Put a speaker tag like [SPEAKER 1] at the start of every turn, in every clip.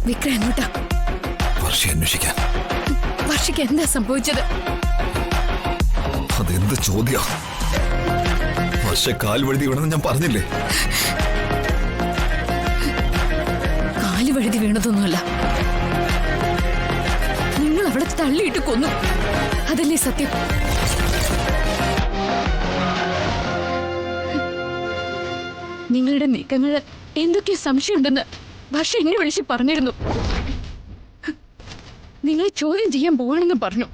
[SPEAKER 1] വിക്രം എങ്ങോട്ടാ?
[SPEAKER 2] വർഷയെ അന്വേഷിക്കാൻ.
[SPEAKER 1] വർഷയ്ക്ക് എന്താ സംഭവിച്ചത്?
[SPEAKER 2] അതെന്ത് ചോദ്യ? വർഷ കാൽ വഴുതി വീണെന്ന് ഞാൻ പറഞ്ഞില്ലേ?
[SPEAKER 1] കാല് വഴുതി വീണതൊന്നുമല്ല, നിങ്ങൾ അവളെ തള്ളിയിട്ട് കൊന്നു. അതല്ലേ സത്യം? നിങ്ങളുടെ നീക്കങ്ങളിൽ എന്തൊക്കെ സംശയമുണ്ടെന്ന് വർഷ എന്നെ വിളിച്ച് പറഞ്ഞിരുന്നു. നിങ്ങൾ ചോദ്യം ചെയ്യാൻ പോവാണെന്ന് പറഞ്ഞു.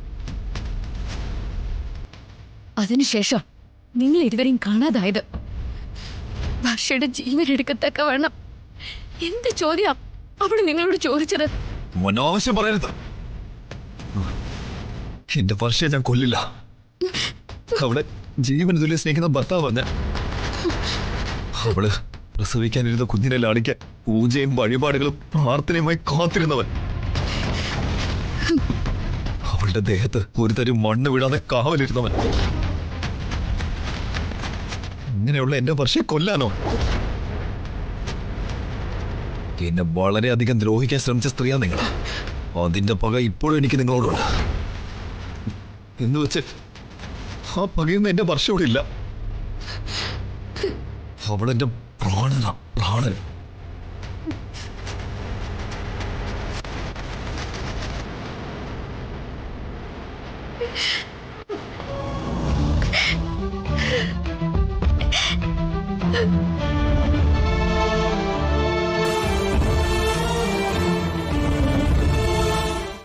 [SPEAKER 1] അതിനുശേഷം നിങ്ങൾ ഇരുവരെയും കാണാതായത്. വർഷയുടെ ജീവൻ എടുക്കത്തക്ക വേണം എന്ത് ചോദ്യം അവൾ നിങ്ങളോട് ചോദിച്ചത്?
[SPEAKER 2] അനാവശ്യം പറയരുത്. എന്റെ വർഷയെ ഞാൻ കൊല്ലില്ല. അവളെ ജീവൻ തുല്യ സ്നേഹിക്കുന്ന ഭർത്താവ് ഞാൻ. അവള് പ്രസവിക്കാനിരുന്ന കുഞ്ഞിനെ ലാളിക്കാൻ പൂജയും വഴിപാടുകളും പ്രാർത്ഥനയുമായി കാത്തിരുന്നവൻ. അവളുടെ ദേഹത്ത് ഒരു തരം മണ്ണ് വീഴാതെ കാവലിരുന്നവൻ. ഇങ്ങനെയുള്ള എന്റെ വർഷയെ കൊല്ലാനോ? എന്നെ വളരെയധികം ദ്രോഹിക്കാൻ ശ്രമിച്ച സ്ത്രീയാ നിങ്ങൾ. അതിന്റെ പക ഇപ്പോഴും എനിക്ക് നിങ്ങളോടുണ്ട്. എന്ന് വെച്ച് ആ പകയൊന്നും എന്റെ വർഷയോടില്ല. അവളെന്റെ പ്രാണനാ, പ്രാണൻ.